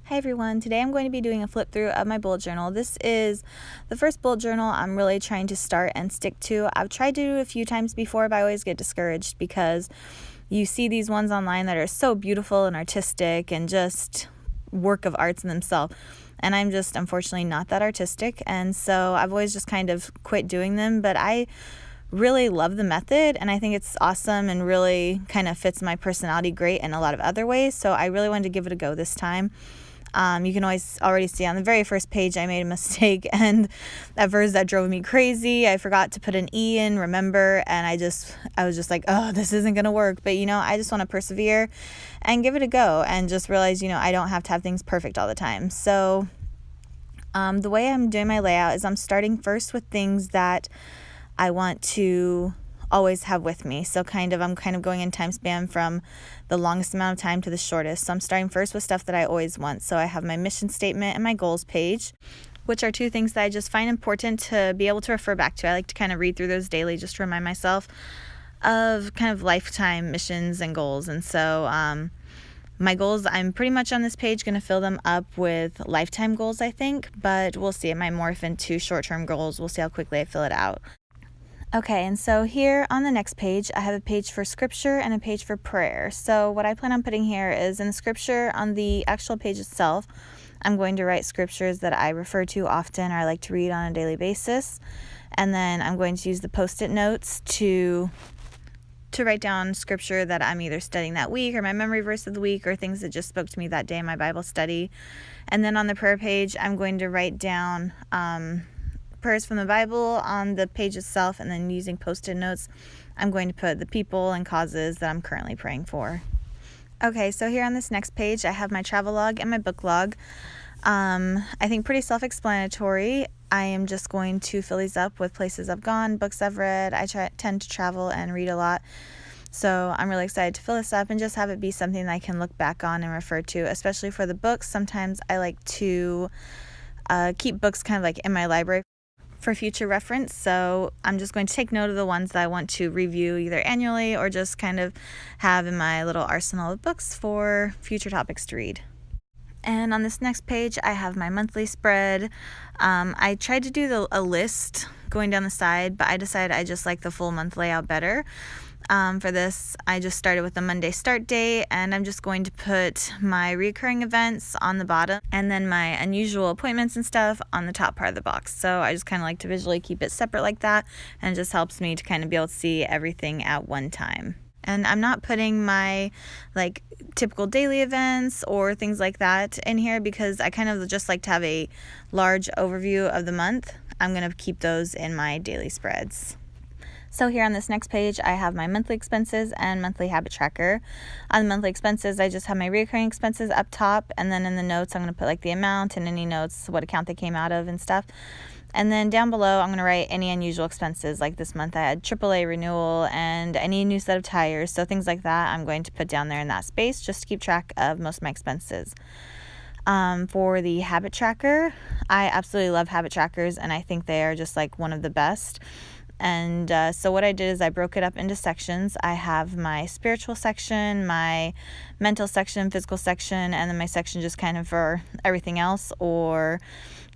Hi everyone, today I'm going to be doing a flip through of my bullet journal. This is the first bullet journal I'm really trying to start and stick to. I've tried to do it a few times before, but I always get discouraged because you see these ones online that are so beautiful and artistic and just work of arts in themselves. And I'm just unfortunately not that artistic, and so I've always just kind of quit doing them, but I really love the method and I think it's awesome and really kind of fits my personality great in a lot of other ways, so I really wanted to give it a go this time. You can always already see on the very first page I made a mistake, and at first that drove me crazy. I forgot to put an E in remember, and I was just like, oh, this isn't gonna work, but I just want to persevere and give it a go and just realize I don't have to have things perfect all the time. So the way I'm doing my layout is I'm starting first with things that I want to always have with me. So I'm kind of going in time span from the longest amount of time to the shortest. So I'm starting first with stuff that I always want. So I have my mission statement and my goals page, which are two things that I just find important to be able to refer back to. I like to kind of read through those daily just to remind myself of kind of lifetime missions and goals. And so my goals, I'm pretty much on this page going to fill them up with lifetime goals, I think, but we'll see. It might morph into short-term goals. We'll see how quickly I fill it out. Okay, and so here on the next page, I have a page for scripture and a page for prayer. So what I plan on putting here is in the scripture on the actual page itself, I'm going to write scriptures that I refer to often or I like to read on a daily basis. And then I'm going to use the Post-it notes to write down scripture that I'm either studying that week or my memory verse of the week or things that just spoke to me that day in my Bible study. And then on the prayer page, I'm going to write down prayers from the Bible on the page itself, and then using Post-it notes, I'm going to put the people and causes that I'm currently praying for. Okay, so here on this next page, I have my travel log and my book log. I think pretty self-explanatory. I am just going to fill these up with places I've gone, books I've read. I tend to travel and read a lot, so I'm really excited to fill this up and just have it be something that I can look back on and refer to, especially for the books. Sometimes I like to keep books kind of like in my library for future reference, so I'm just going to take note of the ones that I want to review either annually or just kind of have in my little arsenal of books for future topics to read. And on this next page, I have my monthly spread. I tried to do a list going down the side, but I decided I just like the full month layout better. For this, I just started with the Monday start date, and I'm just going to put my recurring events on the bottom and then my unusual appointments and stuff on the top part of the box. So I just kind of like to visually keep it separate like that, and it just helps me to kind of be able to see everything at one time. And I'm not putting my typical daily events or things like that in here because I kind of just like to have a large overview of the month. I'm going to keep those in my daily spreads. So here on this next page, I have my monthly expenses and monthly habit tracker. On the monthly expenses, I just have my recurring expenses up top, and then in the notes, I'm going to put the amount and any notes, what account they came out of and stuff. And then down below, I'm going to write any unusual expenses. Like this month, I had AAA renewal and I need a new set of tires. So things like that, I'm going to put down there in that space just to keep track of most of my expenses. For the habit tracker, I absolutely love habit trackers, and I think they are just one of the best. And so what I did is I broke it up into sections. I have my spiritual section, my mental section, physical section, and then my section just kind of for everything else or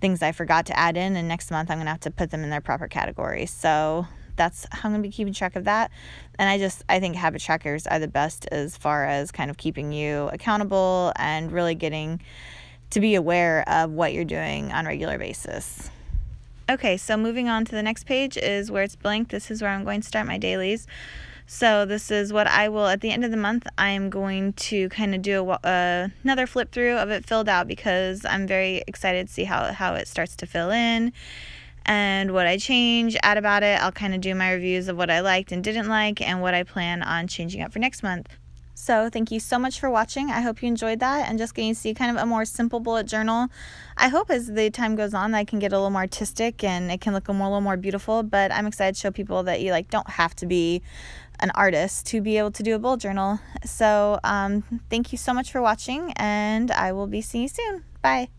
things I forgot to add in, and next month I'm going to have to put them in their proper categories. So that's how I'm going to be keeping track of that. And I think habit trackers are the best as far as kind of keeping you accountable and really getting to be aware of what you're doing on a regular basis. Okay, so moving on to the next page is where it's blank. This is where I'm going to start my dailies. So this is what I will, at the end of the month, I'm going to kind of do another flip through of it filled out because I'm very excited to see how it starts to fill in and what I change, add about it. I'll kind of do my reviews of what I liked and didn't like and what I plan on changing up for next month. So thank you so much for watching. I hope you enjoyed that and just getting to see kind of a more simple bullet journal. I hope as the time goes on I can get a little more artistic and it can look a little more beautiful, but I'm excited to show people that you don't have to be an artist to be able to do a bullet journal. So thank you so much for watching, and I will be seeing you soon. Bye.